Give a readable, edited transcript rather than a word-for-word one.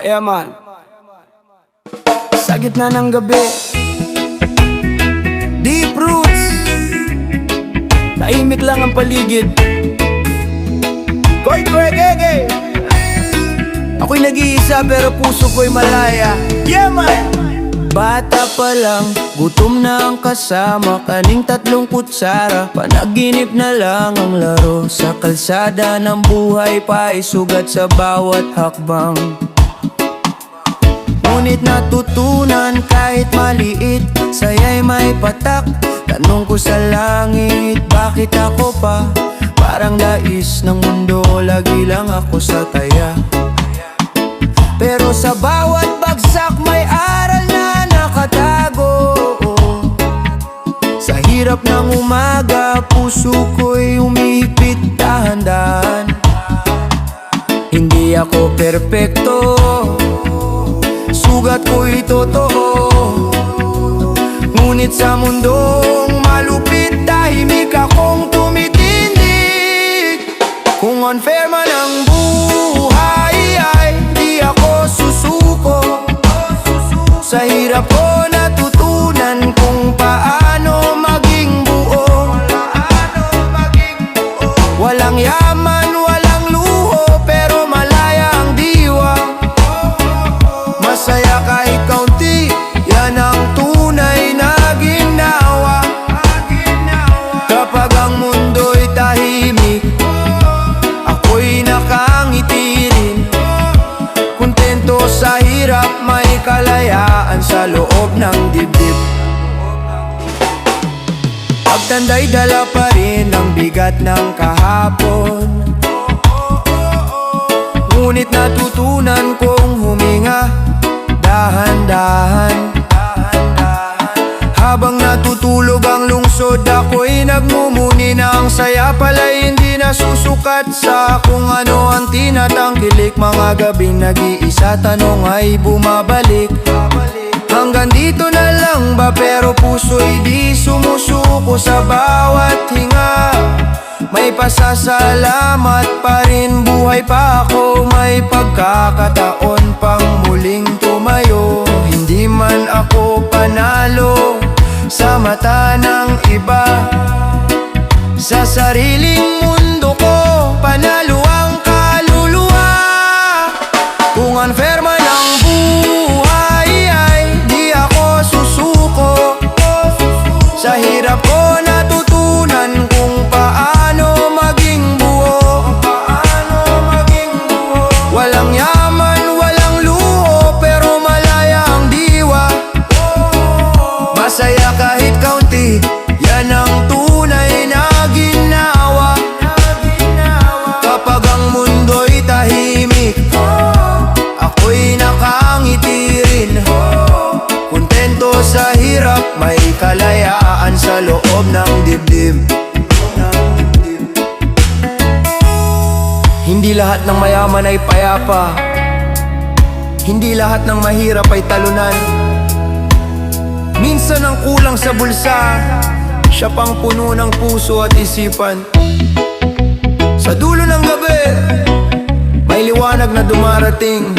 Yeah man. Sa gitna ng gabi, deep roots, tahimik lang ang paligid. Koy gege. Ako'y nag-iisa pero puso ko'y malaya. Yeah man. Bata pa lang, gutom na ang kasama, kaning 3 kutsara. Panaginip na lang ang laro, sa kalsada ng buhay pa isugat sa bawat hakbang. Ngunit natutunan kahit maliit, saya'y may patak. Tanong ko sa langit, bakit ako pa? Parang dais ng mundo, lagi lang ako sa taya. Pero sa bawat bagsak may aral na nakatago. Sa hirap ng umaga, puso ko'y umipit dahan-dahan. Hindi ako perpekto, sugat ko'y totoo. Ngunit sa mundong malupit, tahimik akong tumitindig. Kung unfair man ang buhay ay di ako susuko. Sa hirap ko natutunan kung paano maging buo. Walang yaman, walang luho, pero malaya ang diwa. Masaya kahit kaunti, yan ang tunay na ginawa. Kapag ang mundo'y tahimik, ako'y nakangiti rin. Kontento sa hirap, may kalayaan sa loob ng dibdib. Pagtanda'y dala pa rin ang bigat ng kahapon. Ngunit natutunan kong huminga dahan-dahan. Habang natutulog ang lungsod, ako'y nagmumuni na ang saya pala'y hindi nasusukat sa kung ano ang tinatangkilik. Mga gabing nag-iisa, tanong ay bumabalik. Hanggang dito na lang ba, pero puso'y di sumusuko sa bawat hinga. May pasasalamat pa rin, buhay pa ako, may pagkakataon pang muling tumayo. Hindi man ako panalo sa mata ng iba, sa sariling mundo ko panalo ang kaluluwa. Kung unfair man ang buhay ay di ako susuko. Sa hirap ko natutunan kung paano maging buo. Walang yaman, walang luho, pero malaya ang diwa. Masaya kahit kaunti, yan ang tunay na ginawa. Kapag ang mundo'y tahimik, ako'y nakangiti rin. Kontento sa hirap, may kalayaan sa loob ng dibdib. Hindi lahat ng mayaman ay payapa, hindi lahat ng mahirap ay talunan. Minsan ang kulang sa bulsa, siya pang puno ng puso at isipan. Sa dulo ng gabi, may liwanag na dumarating.